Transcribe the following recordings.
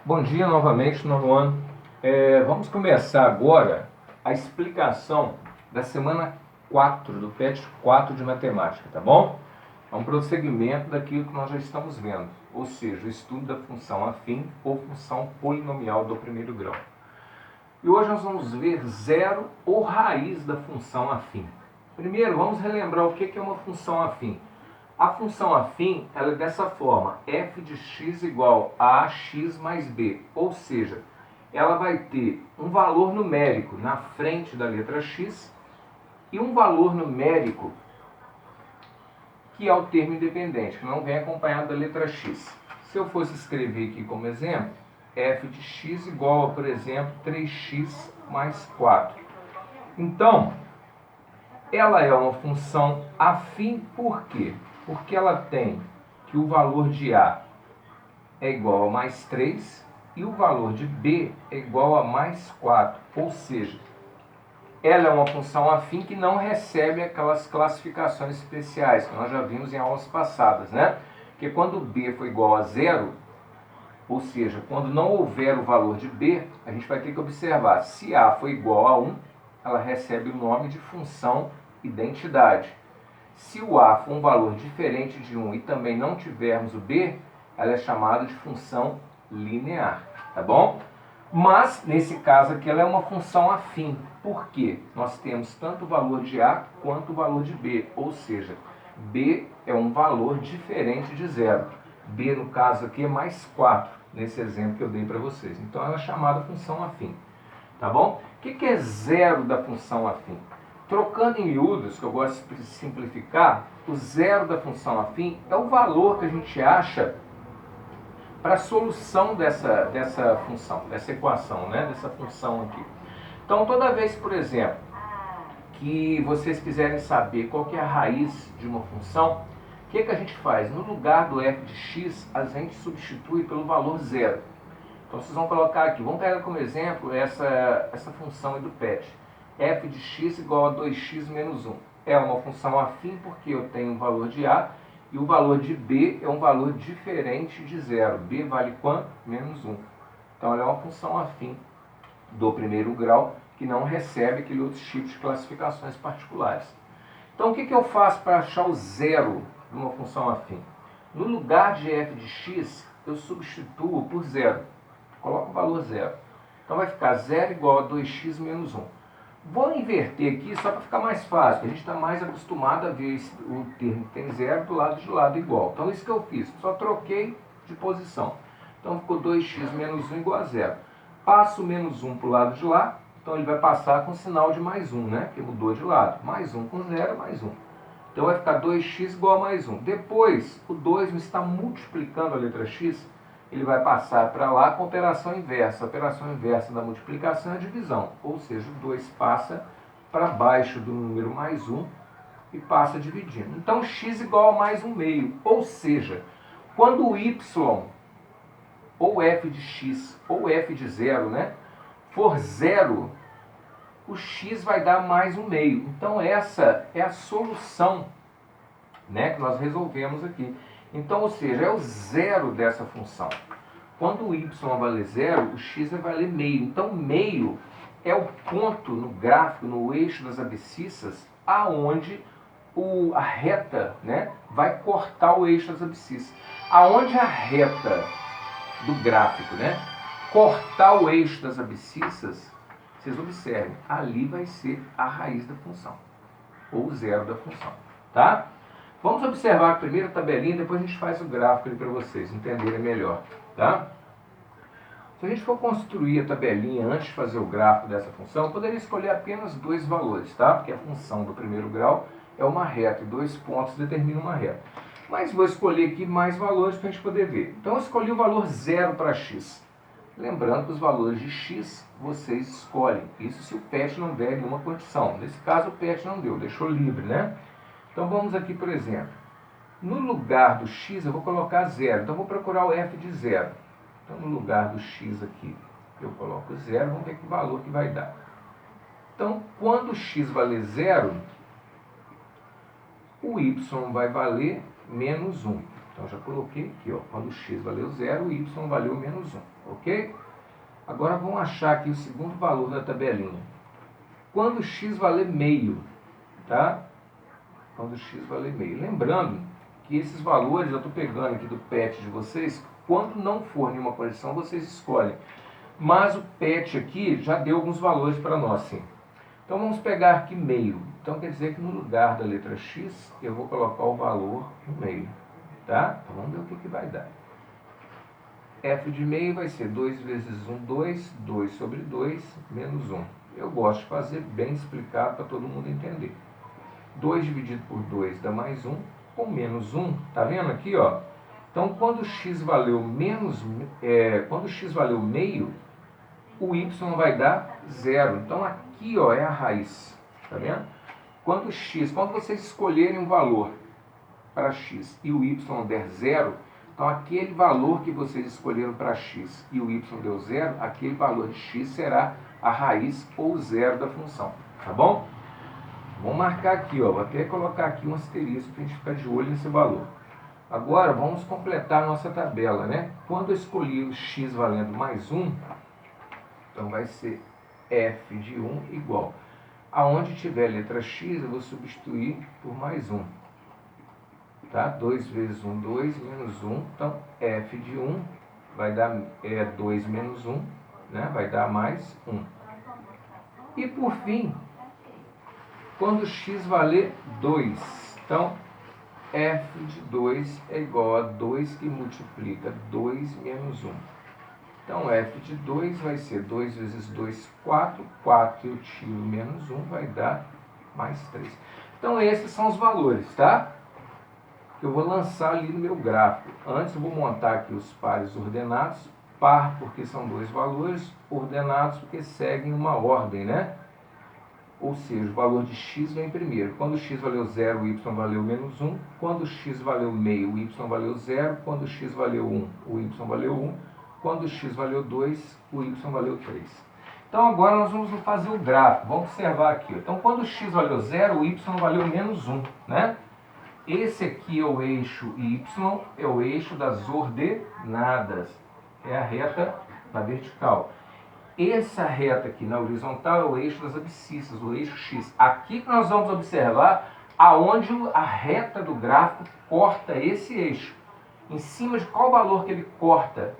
Bom dia novamente, novo ano. Vamos começar agora a explicação da semana 4 do PET 4 de matemática, tá bom? É um prosseguimento daquilo que nós já estamos vendo, ou seja, o estudo da função afim ou função polinomial do primeiro grau. E hoje nós vamos ver zero ou raiz da função afim. Primeiro, vamos relembrar o que é uma função afim. A função afim ela é dessa forma, f de x igual a ax mais b, ou seja, ela vai ter um valor numérico na frente da letra x e um valor numérico que é o termo independente, que não vem acompanhado da letra x. Se eu fosse escrever aqui como exemplo, f de x igual a, por exemplo, 3x mais 4. Então, ela é uma função afim por quê? Porque ela tem que o valor de A é igual a mais 3 e o valor de B é igual a mais 4. Ou seja, ela é uma função afim que não recebe aquelas classificações especiais que nós já vimos em aulas passadas, né? Porque quando B for igual a zero, ou seja, quando não houver o valor de B, a gente vai ter que observar se A for igual a 1, ela recebe o nome de função identidade. Se o A for um valor diferente de 1 e também não tivermos o B, ela é chamada de função linear, tá bom? Mas, nesse caso aqui, ela é uma função afim. Por quê? Nós temos tanto o valor de A quanto o valor de B, ou seja, B é um valor diferente de zero. B, no caso aqui, é mais 4, nesse exemplo que eu dei para vocês. Então, ela é chamada função afim, tá bom? O que é zero da função afim? Trocando em miúdos, que eu gosto de simplificar, o zero da função afim é o valor que a gente acha para a solução dessa função, dessa equação, né? Dessa função aqui. Então, toda vez, por exemplo, que vocês quiserem saber qual que é a raiz de uma função, o que a gente faz? No lugar do f de x, a gente substitui pelo valor zero. Então, vocês vão colocar aqui, vamos pegar como exemplo essa função aí do PET. F de x igual a 2x menos 1. É uma função afim porque eu tenho um valor de A e o valor de B é um valor diferente de zero. B vale quanto? Menos 1. Então, ela é uma função afim do primeiro grau que não recebe aquele outro tipo de classificações particulares. Então, o que eu faço para achar o zero de uma função afim? No lugar de f de x, eu substituo por zero. Coloco o valor zero. Então, vai ficar zero igual a 2x menos 1. Vou inverter aqui só para ficar mais fácil, porque a gente está mais acostumado a ver o termo que tem zero do lado de lá igual. Então, isso que eu fiz, só troquei de posição. Então, ficou 2x menos 1 igual a zero. Passo o menos 1 para o lado de lá, então ele vai passar com sinal de mais 1, né? Que mudou de lado. Mais 1 com 0, mais 1. Então, vai ficar 2x igual a mais 1. Depois, o 2 me está multiplicando a letra x, ele vai passar para lá com operação inversa. A operação inversa da multiplicação é a divisão, ou seja, o 2 passa para baixo do número mais 1 e passa dividindo. Então, x igual a mais 1 meio, ou seja, quando o y, ou f de x, ou f de zero, né, for zero, o x vai dar mais 1 meio. Então, essa é a solução, né, que nós resolvemos aqui. Então, ou seja, é o zero dessa função. Quando o y valer zero, o x vai valer meio. Então, meio é o ponto no gráfico, no eixo das abscissas, aonde a reta, né, vai cortar o eixo das abscissas. Aonde a reta do gráfico, né, cortar o eixo das abscissas, vocês observem, ali vai ser a raiz da função, ou zero da função, tá? Vamos observar a primeira tabelinha, depois a gente faz o gráfico ali para vocês entenderem melhor, tá? Se a gente for construir a tabelinha antes de fazer o gráfico dessa função, eu poderia escolher apenas dois valores, tá? Porque a função do primeiro grau é uma reta e 2 pontos determinam uma reta. Mas vou escolher aqui mais valores para a gente poder ver. Então eu escolhi o valor zero para x. Lembrando que os valores de x vocês escolhem. Isso se o PET não der nenhuma condição. Nesse caso o PET não deu, deixou livre, né? Então vamos aqui, por exemplo, no lugar do x eu vou colocar zero. Então eu vou procurar o f de zero. Então no lugar do x aqui eu coloco zero, vamos ver que valor que vai dar. Então quando x valer zero, o y vai valer menos 1. Então já coloquei aqui, ó, quando x valeu 0, o y valeu menos 1, ok? Agora vamos achar aqui o segundo valor da tabelinha. Quando x valer meio, tá? Quando x valer meio. Lembrando que esses valores eu estou pegando aqui do PET de vocês, quando não for nenhuma condição, vocês escolhem. Mas o PET aqui já deu alguns valores para nós, sim. Então vamos pegar aqui meio. Então quer dizer que no lugar da letra x, eu vou colocar o valor no meio. Tá? Então vamos ver o que vai dar. F de meio vai ser 2 vezes 1, 2, 2 sobre 2, menos 1. Eu gosto de fazer bem explicado para todo mundo entender. 2 dividido por 2 dá mais 1, com menos 1, tá vendo aqui, ó? Então, quando x valeu quando x valeu meio, o y vai dar 0. Então, aqui, ó, é a raiz, tá vendo? Quando vocês escolherem um valor para x e o y der 0, então aquele valor que vocês escolheram para x e o y deu 0, aquele valor de x será a raiz ou zero da função, tá bom? Vamos marcar aqui, ó, vou até colocar aqui um asterisco para a gente ficar de olho nesse valor. Agora vamos completar a nossa tabela, né? Quando eu escolhi o x valendo mais 1, então vai ser f de 1 igual. Aonde tiver letra x, eu vou substituir por mais 1. Tá? 2 vezes 1, 2, menos 1. Então, f de 1 vai dar 2 menos 1, né? Vai dar mais 1. E por fim, quando x valer 2, então f de 2 é igual a 2 que multiplica 2 menos 1. Então f de 2 vai ser 2 vezes 2, 4. 4 eu tiro menos 1, vai dar mais 3. Então esses são os valores, tá? Que eu vou lançar ali no meu gráfico. Antes eu vou montar aqui os pares ordenados. Par porque são dois valores, ordenados porque seguem uma ordem, né? Ou seja, o valor de x vem primeiro. Quando x valeu 0, o y valeu menos 1. Quando x valeu meio, o y valeu 0. Quando x valeu 1, o y valeu 1. Quando x valeu 2, o y valeu 3. Então agora nós vamos fazer o gráfico. Vamos observar aqui. Então quando x valeu 0, o y valeu menos 1, né? Esse aqui é o eixo y, é o eixo das ordenadas. É a reta na vertical. Essa reta aqui na horizontal é o eixo das abscissas, o eixo x. Aqui que nós vamos observar aonde a reta do gráfico corta esse eixo. Em cima de qual valor que ele corta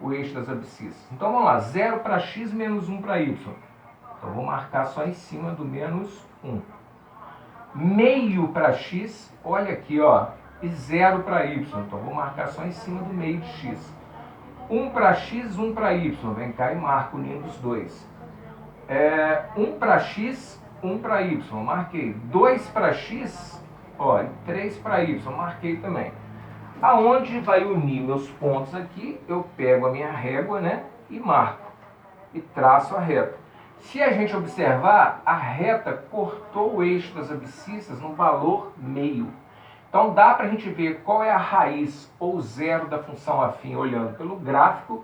o eixo das abscissas. Então vamos lá, 0 para x menos 1 para y. Então vou marcar só em cima do menos 1. Meio para x, olha aqui, ó, e 0 para y. Então vou marcar só em cima do meio de x. 1 para x, 1 para y. Vem cá e marco o ninho dos dois. 1 para x, 1 para y. Marquei. 2 para x, ó, e 3 para y. Marquei também. Aonde vai unir meus pontos aqui, eu pego a minha régua, né, e marco. E traço a reta. Se a gente observar, a reta cortou o eixo das abscissas no valor meio. Então dá para a gente ver qual é a raiz ou zero da função afim olhando pelo gráfico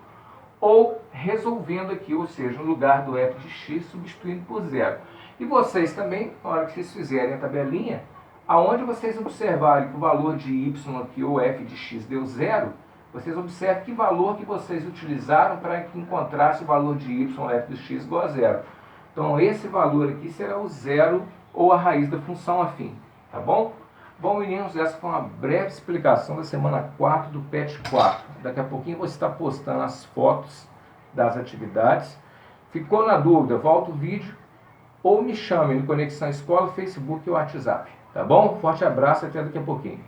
ou resolvendo aqui, ou seja, no lugar do f de x substituindo por zero. E vocês também, na hora que vocês fizerem a tabelinha, aonde vocês observarem que o valor de y aqui ou f de x deu zero, vocês observam que valor que vocês utilizaram para que encontrasse o valor de y ou f de x igual a zero. Então esse valor aqui será o zero ou a raiz da função afim, tá bom? Bom, meninos, essa foi uma breve explicação da semana 4 do PET 4. Daqui a pouquinho você está postando as fotos das atividades. Ficou na dúvida, volta o vídeo ou me chame no Conexão Escola, Facebook ou WhatsApp. Tá bom? Forte abraço e até daqui a pouquinho.